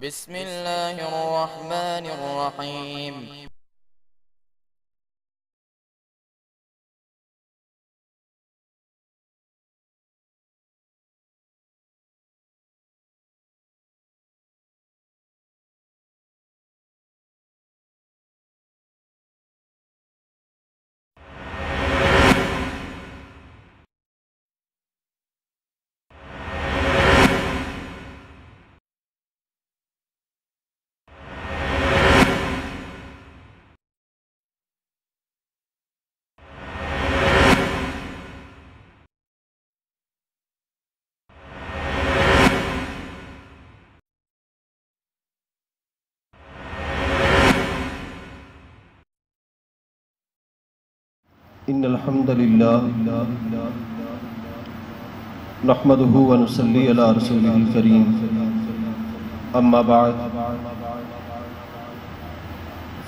بسم الله الرحمن الرحيم. إن الحمد لله نحمده ونصلي على رسوله الكريم أما بعد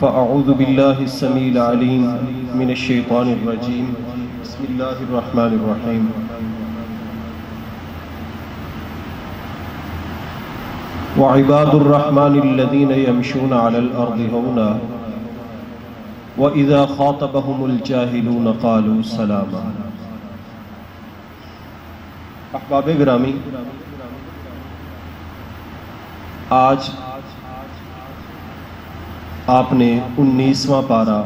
فأعوذ بالله السميع العليم من الشيطان الرجيم بسم الله الرحمن الرحيم وعباد الرحمن الذين يمشون على الأرض هونا وَإِذَا خَاطَبَهُمُ الْجَاهِلُونَ قَالُوا سَلَامًا۔ احباب گرامی، آج آپ نے 19واں پارہ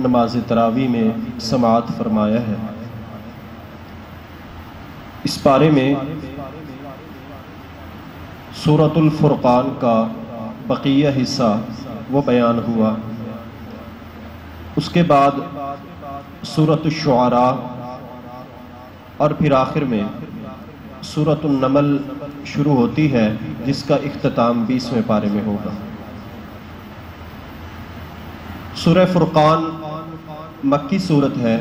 نماز تراویح میں سماعت فرمایا ہے۔ اس پارے میں سورۃ الفرقان کا بقیہ حصہ وہ بیان ہوا، اس کے بعد سورۃ الشعراء اور پھر آخر میں سورۃ النمل شروع ہوتی ہے، جس کا اختتام 20ویں پارے میں ہوگا۔ سورہ فرقان مکی سورت ہے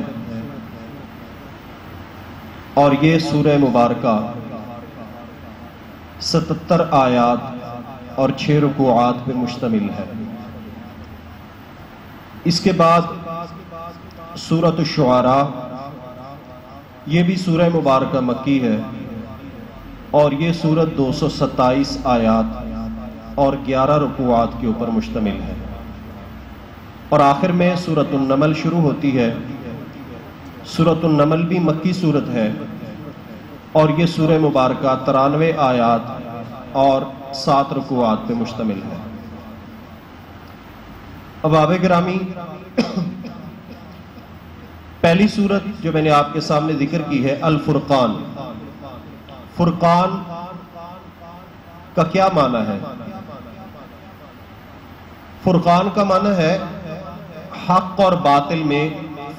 اور یہ سورہ مبارکہ 77 آیات اور 6 رکوعات پہ مشتمل ہے۔ اس کے بعد سورۃ الشعراء، یہ بھی سورہ مبارکہ مکی ہے اور یہ سورت 227 آیات اور 11 رکوعات کے اوپر مشتمل ہے، اور آخر میں سورۃ النمل شروع ہوتی ہے۔ سورۃ النمل بھی مکی سورت ہے اور یہ سورہ مبارکہ 93 آیات اور 7 رکوعات پہ مشتمل ہے۔ احباب گرامی، پہلی سورت جو میں نے آپ کے سامنے ذکر کی ہے الفرقان۔ فرقان کا کیا معنی ہے؟ فرقان کا معنی ہے حق اور باطل میں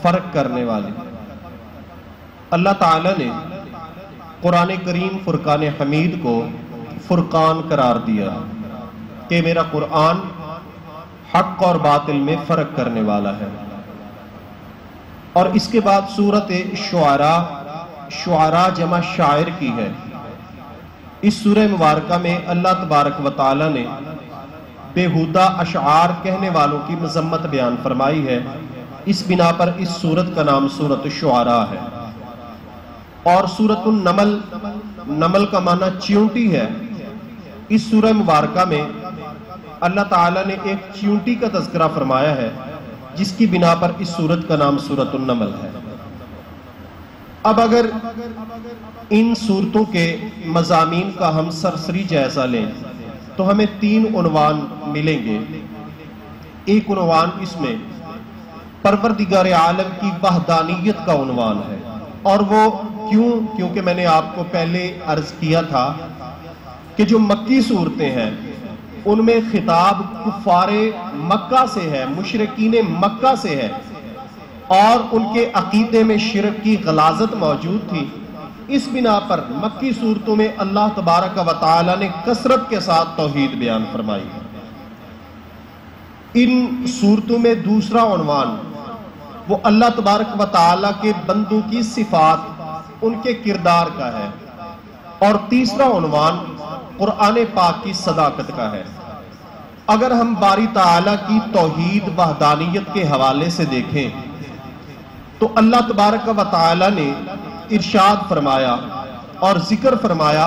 فرق کرنے والے۔ اللہ تعالیٰ نے قرآن کریم فرقان حمید کو فرقان قرار دیا کہ میرا قرآن حق اور باطل میں فرق کرنے والا ہے۔ اور اس کے بعد سورۃ شعراء، شعراء جمع شاعر کی ہے۔ اس سورہ مبارکہ میں اللہ تبارک و تعالی نے بیہودہ اشعار کہنے والوں کی مذمت بیان فرمائی ہے، اس بنا پر اس سورت کا نام سورۃ الشعراء ہے۔ اور سورۃ النمل، نمل کا معنی چیونٹی ہے۔ اس سورہ مبارکہ میں اللہ تعالیٰ نے ایک چیونٹی کا تذکرہ فرمایا ہے، جس کی بنا پر اس سورت کا نام سورۃ النمل ہے۔ اب اگر ان سورتوں کے مضامین کا ہم سرسری جائزہ لیں تو ہمیں 3 عنوان ملیں گے۔ ایک عنوان اس میں پروردگار عالم کی وحدانیت کا عنوان ہے، اور وہ کیونکہ میں نے آپ کو پہلے عرض کیا تھا کہ جو مکی صورتیں ہیں ان میں خطاب کفار مکہ سے ہے، مشرکین مکہ سے ہے، اور ان کے عقیدے میں شرک کی غلاظت موجود تھی۔ اس بنا پر مکی صورتوں میں اللہ تبارک و تعالی نے کثرت کے ساتھ توحید بیان فرمائی۔ ان صورتوں میں دوسرا عنوان وہ اللہ تبارک و تعالی کے بندوں کی صفات، ان کے کردار کا ہے، اور تیسرا عنوان قرآن پاک کی صداقت کا ہے۔ اگر ہم باری تعالیٰ کی توحید وحدانیت کے حوالے سے دیکھیں تو اللہ تبارک و تعالی نے ارشاد فرمایا اور ذکر فرمایا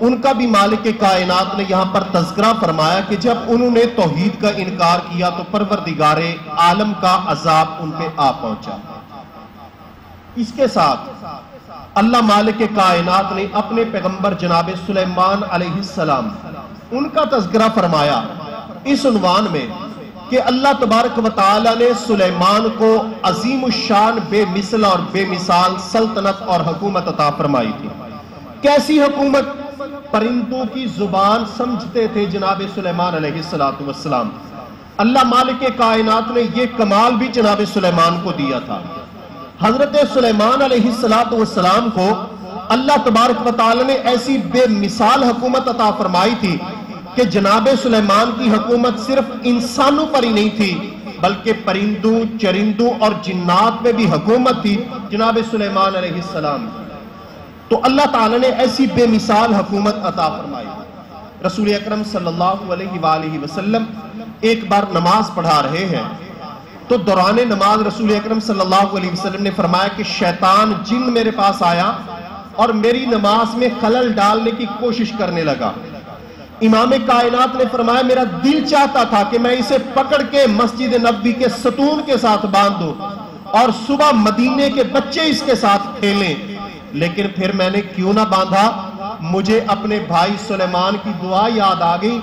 ان کا بھی مالک کائنات نے یہاں پر تذکرہ فرمایا کہ جب انہوں نے توحید کا انکار کیا تو پروردگار عالم کا عذاب ان پہ آ پہنچا۔ اس کے ساتھ اللہ مالک کائنات نے اپنے پیغمبر جناب سلیمان علیہ السلام ان کا تذکرہ فرمایا اس عنوان میں کہ اللہ تبارک و تعالی نے سلیمان کو عظیم الشان بے مثل اور بے مثال سلطنت اور حکومت عطا فرمائی تھی۔ کیسی حکومت؟ پرندوں کی زبان سمجھتے تھے جناب سلیمان علیہ السلام۔ اللہ مالک کائنات نے یہ کمال بھی جناب سلیمان کو دیا تھا۔ حضرت سلیمان علیہ السلام کو اللہ تبارک و تعالی نے ایسی بے مثال حکومت عطا فرمائی تھی کہ جناب سلیمان کی حکومت صرف انسانوں پر ہی نہیں تھی بلکہ پرندوں، چرندوں اور جنات میں بھی حکومت تھی جناب سلیمان علیہ السلام۔ تو اللہ تعالی نے ایسی بے مثال حکومت عطا فرمائی۔ رسول اکرم صلی اللہ علیہ وآلہ وسلم ایک بار نماز پڑھا رہے ہیں تو دوران نماز رسول اکرم صلی اللہ علیہ وسلم نے فرمایا کہ شیطان جن میرے پاس آیا اور میری نماز میں خلل ڈالنے کی کوشش کرنے لگا۔ امام کائنات نے فرمایا میرا دل چاہتا تھا کہ میں اسے پکڑ کے مسجد نبوی کے ستون کے ساتھ باندھ دوں اور صبح مدینے کے بچے اس کے ساتھ کھیلیں، لیکن پھر میں نے کیوں نہ باندھا؟ مجھے اپنے بھائی سلیمان کی دعا یاد آ گئی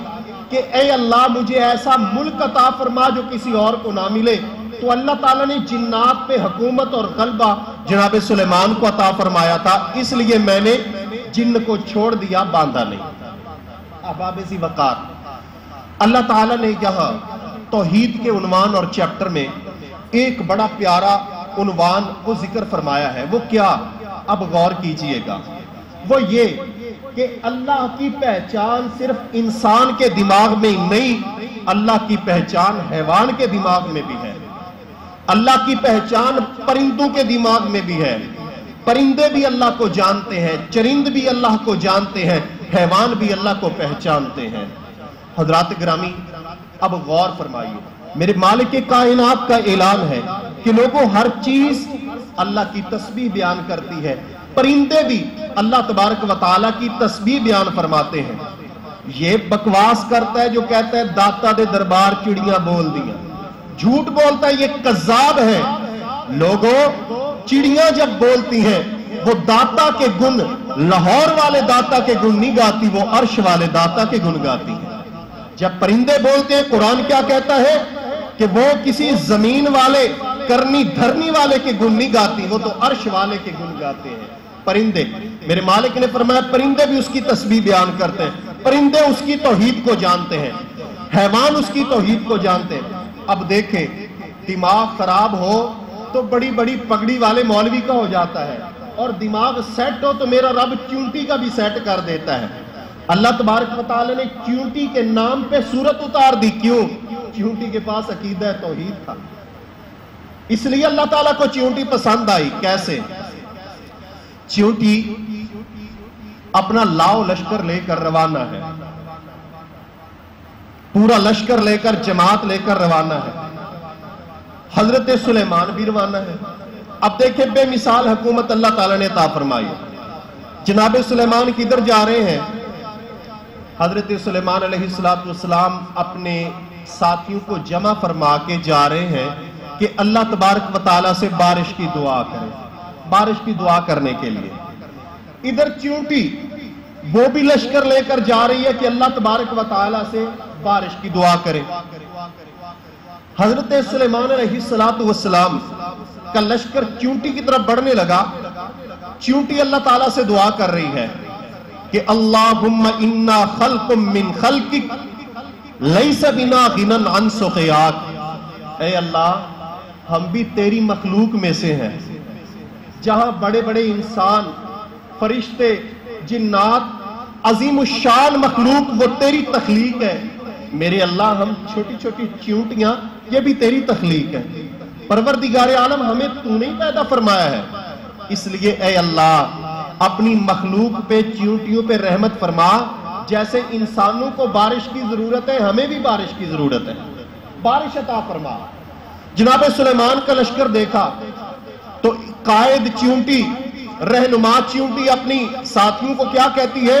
کہ اے اللہ مجھے ایسا ملک عطا فرما جو کسی اور کو نہ ملے۔ تو اللہ تعالیٰ نے جنات پہ حکومت اور غلبہ جناب سلیمان کو عطا فرمایا تھا، اس لیے میں نے جن کو چھوڑ دیا، باندھا نہیں۔ احباب ذی وقار، اللہ تعالیٰ نے یہاں توحید کے عنوان اور چیپٹر میں ایک بڑا پیارا عنوان کو ذکر فرمایا ہے۔ وہ کیا؟ اب غور کیجئے گا۔ وہ یہ کہ اللہ کی پہچان صرف انسان کے دماغ میں نہیں، اللہ کی پہچان حیوان کے دماغ میں بھی ہے، اللہ کی پہچان پرندوں کے دماغ میں بھی ہے۔ پرندے بھی اللہ کو جانتے ہیں، چرند بھی اللہ کو جانتے ہیں، حیوان بھی اللہ کو پہچانتے ہیں۔ حضرات گرامی، اب غور فرمائیے، میرے مالک کائنات کا اعلان ہے کہ لوگوں ہر چیز اللہ کی تسبیح بیان کرتی ہے، پرندے بھی اللہ تبارک و تعالیٰ کی تسبیح بیان فرماتے ہیں۔ یہ بکواس کرتا ہے جو کہتا ہے داتا دے دربار چڑیاں بول دیا، جھوٹ بولتا ہے، یہ کذاب ہے۔ لوگوں، چڑیاں جب بولتی ہیں وہ داتا کے گن، لاہور والے داتا کے گن نہیں گاتی، وہ عرش والے داتا کے گن گاتی ہیں۔ جب پرندے بولتے ہیں، قرآن کیا کہتا ہے کہ وہ کسی زمین والے، کرنی دھرنی والے کے گن نہیں گاتی، وہ تو عرش والے کے گن گاتے ہیں۔ پرندے، میرے مالک نے فرمایا پرندے بھی اس کی تسبیح بیان کرتے ہیں، پرندے اس کی توحید کو جانتے ہیں، حیوان اس کی توحید کو جانتے ہیں۔ اب دیکھیں، دماغ خراب ہو تو بڑی بڑی پگڑی والے مولوی کا ہو جاتا ہے، اور دماغ سیٹ ہو تو میرا رب چونٹی کا بھی سیٹ کر دیتا ہے۔ اللہ تبارک و تعالی نے چونٹی کے نام پہ سورت اتار دی، کیوں؟ چونٹی کے پاس عقیدہ توحید تھا، اس لیے اللہ تعالیٰ کو چونٹی پسند آئی۔ کیسے؟ چونٹی اپنا لاؤ لشکر لے کر روانہ ہے، پورا لشکر لے کر، جماعت لے کر روانہ ہے۔ حضرت سلیمان بھی روانہ ہے۔ اب دیکھیں بے مثال حکومت اللہ تعالیٰ نے عطا فرمائی۔ جناب سلیمان کدھر جا رہے ہیں؟ حضرت سلیمان علیہ السلام اپنے ساتھیوں کو جمع فرما کے جا رہے ہیں کہ اللہ تبارک و تعالیٰ سے بارش کی دعا کریں، بارش کی دعا کرنے کے لیے۔ ادھر چونٹی وہ بھی لشکر لے کر جا رہی ہے کہ اللہ تبارک و تعالیٰ سے بارش کی دعا کریں۔ حضرت سلیمان علیہ السلام کا لشکر چونٹی کی طرف بڑھنے لگا۔ چونٹی اللہ تعالیٰ سے دعا کر رہی ہے کہ اللہم انا خلق من خلقک لیس بنا غنن عن سقیاک، اے اللہ ہم بھی تیری مخلوق میں سے ہیں، جہاں بڑے بڑے انسان، فرشتے، جنات، عظیم الشان مخلوق وہ تیری تخلیق ہے، میرے اللہ ہم چھوٹی چھوٹی چونٹیاں یہ بھی تیری تخلیق ہے، پروردگار عالم ہمیں تو نہیں پیدا فرمایا ہے، اس لیے اے اللہ اپنی مخلوق پہ، چونٹیوں پہ رحمت فرما، جیسے انسانوں کو بارش کی ضرورت ہے ہمیں بھی بارش کی ضرورت ہے، بارش عطا فرما۔ جناب سلیمان کا لشکر دیکھا تو قائد چونٹی، رہنما چونٹی اپنی ساتھیوں کو کیا کہتی ہے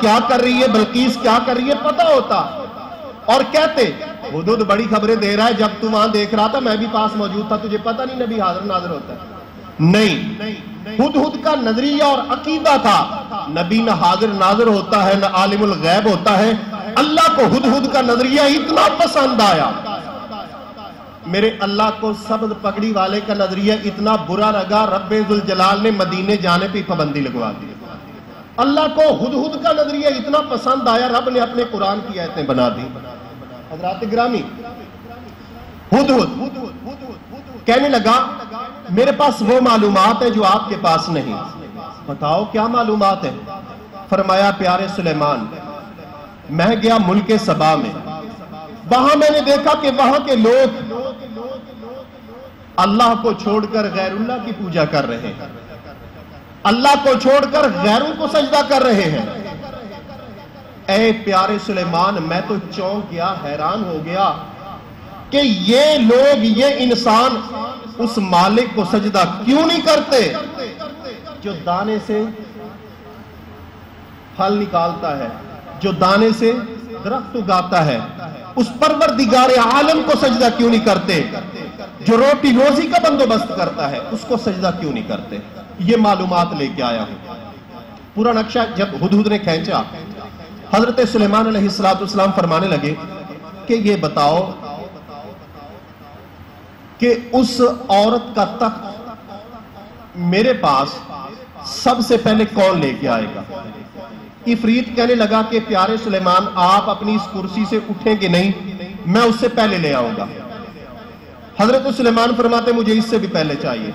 کیا کر رہی ہے، بلقیس کیا کر رہی ہے پتہ ہوتا، اور کہتے ہدہد بڑی خبریں دے رہا ہے، جب تو وہاں دیکھ رہا تھا میں بھی پاس موجود تھا، تجھے پتہ نہیں نبی حاضر ناظر ہوتا ہے؟ نہیں، ہدہد کا نظریہ اور عقیدہ تھا نبی نہ حاضر ناظر ہوتا ہے نہ عالم الغیب ہوتا ہے۔ اللہ کو ہدہد کا نظریہ اتنا پسند آیا، میرے اللہ کو سبز پگڑی والے کا نظریہ اتنا برا لگا، رب ذوالجلال نے مدینے جانے پہ پابندی لگوا دی۔ اللہ کو ہدہد کا نظریہ اتنا پسند آیا، رب نے اپنے قرآن کی آیتیں بنا دی۔ حضرات گرامی، ہدہد کہنے لگا میرے پاس وہ معلومات ہیں جو آپ کے پاس نہیں، بتاؤ کیا معلومات ہیں؟ فرمایا پیارے سلیمان، میں گیا ملک سبا میں، وہاں میں نے دیکھا کہ وہاں کے لوگ اللہ کو چھوڑ کر غیر اللہ کی پوجا کر رہے ہیں، اللہ کو چھوڑ کر غیروں کو سجدہ کر رہے ہیں۔ اے پیارے سلیمان، میں تو چونک گیا، حیران ہو گیا کہ یہ لوگ، یہ انسان اس مالک کو سجدہ کیوں نہیں کرتے جو دانے سے پھل نکالتا ہے، جو دانے سے درخت اگاتا ہے؟ اس پروردگار عالم کو سجدہ کیوں نہیں کرتے؟ جو روٹی روزی کا بندوبست کرتا ہے اس کو سجدہ کیوں نہیں کرتے؟ یہ معلومات لے کے آیا ہوں۔ پورا نقشہ جب ہدہد نے کھینچا، حضرت سلیمان علیہ السلام فرمانے لگے کہ یہ بتاؤ کہ اس عورت کا تخت میرے پاس سب سے پہلے کون لے کے آئے گا؟ عفریت کہنے لگا کہ پیارے سلیمان، آپ اپنی اس کرسی سے اٹھیں گے نہیں، میں اس سے پہلے لے آؤں گا۔ حضرت سلیمان فرماتے مجھے اس سے بھی پہلے چاہیے۔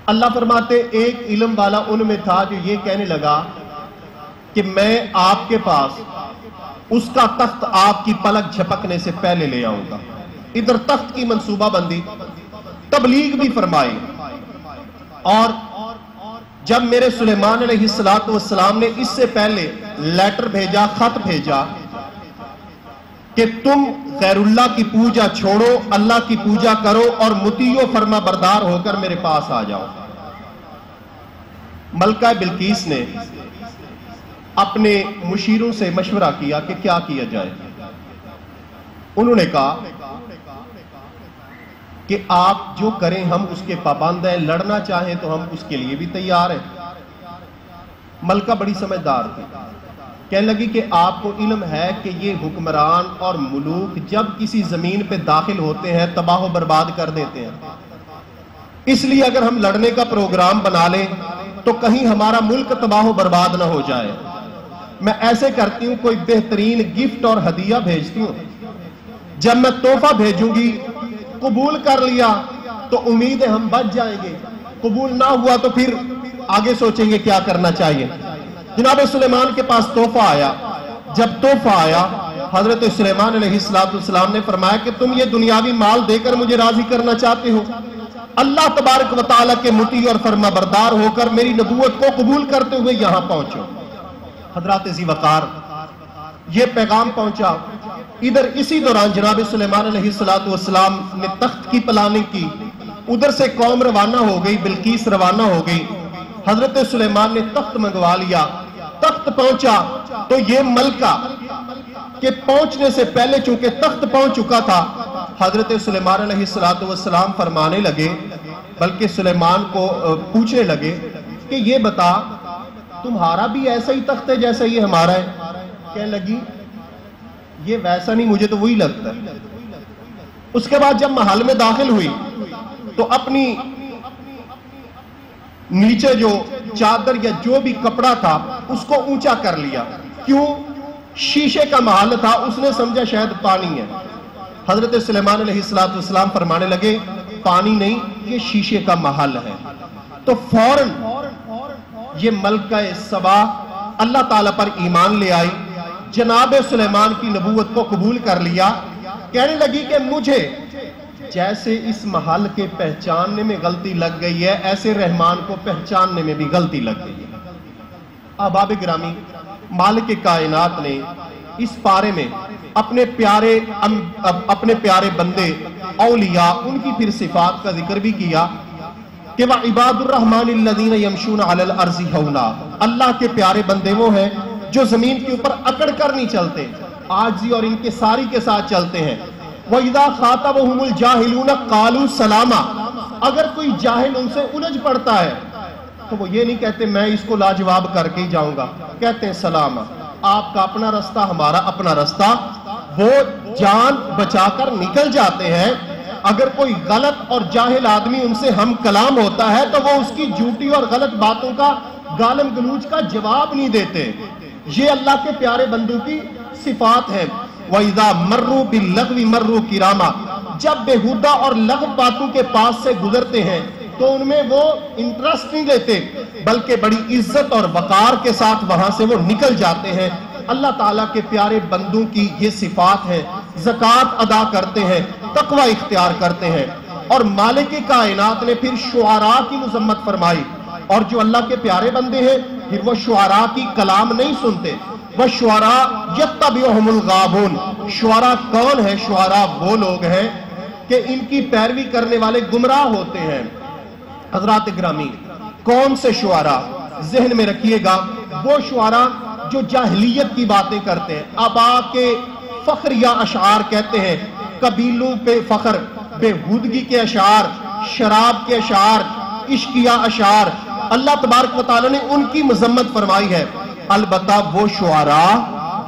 اللہ فرماتے ایک علم والا ان میں تھا جو یہ کہنے لگا کہ میں آپ کے پاس اس کا تخت آپ کی پلک جھپکنے سے پہلے لے آؤں گا۔ ادھر تخت کی منصوبہ بندی، تبلیغ بھی فرمائی، اور جب میرے سلیمان علیہ السلام نے اس سے پہلے لیٹر بھیجا، خط بھیجا کہ تم غیر اللہ کی پوجا چھوڑو، اللہ کی پوجا کرو اور مطیع و فرما بردار ہو کر میرے پاس آ جاؤ، ملکہ بلقیس نے اپنے مشیروں سے مشورہ کیا کہ کیا کیا جائے۔ انہوں نے کہا کہ آپ جو کریں ہم اس کے پابند ہیں، لڑنا چاہیں تو ہم اس کے لیے بھی تیار ہیں۔ ملکہ بڑی سمجھدار تھی، کہنے لگی کہ آپ کو علم ہے کہ یہ حکمران اور ملوک جب کسی زمین پہ داخل ہوتے ہیں تباہ و برباد کر دیتے ہیں، اس لیے اگر ہم لڑنے کا پروگرام بنا لیں تو کہیں ہمارا ملک تباہ و برباد نہ ہو جائے۔ میں ایسے کرتی ہوں، کوئی بہترین گفٹ اور ہدیہ بھیجتی ہوں، جب میں تحفہ بھیجوں گی قبول کر لیا تو امید ہے ہم بچ جائیں گے، قبول نہ ہوا تو پھر آگے سوچیں گے کیا کرنا چاہیے۔ جناب سلیمان کے پاس تحفہ آیا، جب تحفہ آیا حضرت سلیمان علیہ السلام نے فرمایا کہ تم یہ دنیاوی مال دے کر مجھے راضی کرنا چاہتے ہو، اللہ تبارک و تعالیٰ کے مطیع اور فرما بردار ہو کر میری نبوت کو قبول کرتے ہوئے یہاں پہنچو۔ حضرات ذی وقار یہ پیغام پہنچا۔ ادھر اسی دوران جناب سلیمان علیہ السلام نے تخت کی پلاننگ کی، ادھر سے قوم روانہ ہو گئی، بلقیس روانہ ہو گئی، حضرت سلیمان نے تخت منگوا لیا۔ تخت پہنچا تو یہ ملکہ کہ پہنچنے سے پہلے چونکہ تخت پہنچ چکا تھا، حضرت سلیمان علیہ السلام فرمانے لگے، بلکہ سلیمان کو پوچھنے لگے کہ یہ بتا تمہارا بھی ایسا ہی تخت ہے جیسا یہ ہمارا ہے؟ کہنے لگی یہ ویسا نہیں، مجھے تو وہی لگتا ہے۔ اس کے بعد جب محل میں داخل ہوئی تو اپنی نیچے جو چادر یا جو بھی کپڑا تھا اس کو اونچا کر لیا۔ کیوں؟ شیشے کا محل تھا، اس نے سمجھا شاید پانی ہے۔ حضرت سلیمان علیہ السلام فرمانے لگے پانی نہیں، یہ شیشے کا محل ہے۔ تو فوراً یہ ملکہ سبا اللہ تعالیٰ پر ایمان لے آئی، جناب سلیمان کی نبوت کو قبول کر لیا۔ کہنے لگی کہ مجھے جیسے اس محل کے پہچاننے میں غلطی لگ گئی ہے، ایسے رحمان کو پہچاننے میں بھی غلطی لگ گئی ہے۔ احباب گرامی، مالک کائنات نے اس پارے میں اپنے پیارے بندے اولیاء ان کی پھر صفات کا ذکر بھی کیا کہ وہ عبادالرحمن الذین یمشون علی الارض ہونا، اللہ کے پیارے بندے وہ ہیں جو زمین کے اوپر اکڑ کر نہیں چلتے، عاجزی اور انکساری کے ساتھ چلتے ہیں۔ وَإِذَا خَاطَبَهُمُ الْجَاهِلُونَ قَالُوا سَلَامًا، اگر کوئی جاہل ان سے الجھ پڑتا ہے تو وہ یہ نہیں کہتے میں اس کو لاجواب کر کے ہی جاؤں گا، کہتے ہیں سلام، آپ کا اپنا رستہ ہمارا اپنا رستہ، وہ جان بچا کر نکل جاتے ہیں۔ اگر کوئی غلط اور جاہل آدمی ان سے ہم کلام ہوتا ہے تو وہ اس کی جھوٹی اور غلط باتوں کا گالم گلوچ کا جواب نہیں دیتے۔ یہ اللہ کے پیارے بندوں کی صفات ہے۔ وَإِذَا مَرُّوا بِاللَّغْوِ مَرُّوا كِرَامًا، جب بےہودہ اور لغو باتوں کے پاس سے گزرتے ہیں تو ان میں وہ انٹرسٹ نہیں لیتے، بلکہ بڑی عزت اور وقار کے ساتھ وہاں سے وہ نکل جاتے ہیں۔ اللہ تعالیٰ کے پیارے بندوں کی یہ صفات ہے، زکوٰۃ ادا کرتے ہیں، تقوی اختیار کرتے ہیں۔ اور مالک کائنات نے پھر شعراء کی مذمت فرمائی، اور جو اللہ کے پیارے بندے ہیں پھر وہ شعراء کی کلام نہیں سنتے۔ وَالشُّعَرَاءُ يَتَّبِعُهُمُ الْغَاوُونَ، شعراء کون ہیں؟ شعراء وہ لوگ ہیں کہ ان کی پیروی کرنے والے گمراہ ہوتے ہیں۔ حضرات گرامی، کون سے شعراء؟ ذہن میں رکھیے گا، وہ شعراء جو جاہلیت کی باتیں کرتے ہیں، آبا کے فخریہ اشعار کہتے ہیں، قبیلوں پہ فخر، بےہودگی کے اشعار، شراب کے اشعار، عشقیہ اشعار، اللہ تبارک و تعالی نے ان کی مذمت فرمائی ہے۔ البتہ وہ شعراء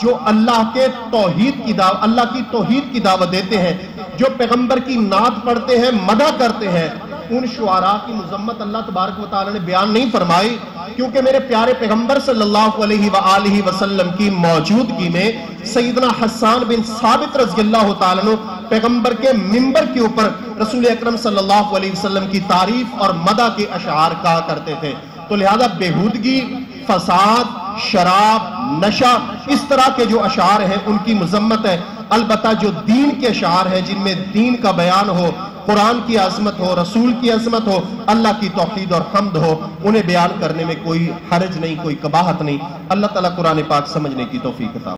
جو اللہ کے توحید کی دعوت، اللہ کی توحید کی دعوت دیتے ہیں، جو پیغمبر کی نعت پڑھتے ہیں، مدح کرتے ہیں، ان شعراء کی مذمت اللہ تبارک و تعالی نے بیان نہیں فرمائی، کیونکہ میرے پیارے پیغمبر صلی اللہ علیہ وآلہ وسلم کی موجودگی میں سیدنا حسان بن ثابت رضی اللہ تعالیٰ عنہ پیغمبر کے منبر کے اوپر رسول اکرم صلی اللہ علیہ وسلم کی تعریف اور مدح کے اشعار کہا کرتے تھے۔ تو لہذا بےہودگی، فساد، شراب، نشہ، اس طرح کے جو اشعار ہیں ان کی مذمت ہے۔ البتہ جو دین کے اشعار ہیں جن میں دین کا بیان ہو، قرآن کی عظمت ہو، رسول کی عظمت ہو، اللہ کی توحید اور حمد ہو، انہیں بیان کرنے میں کوئی حرج نہیں، کوئی قباحت نہیں۔ اللہ تعالیٰ قرآن پاک سمجھنے کی توفیق عطا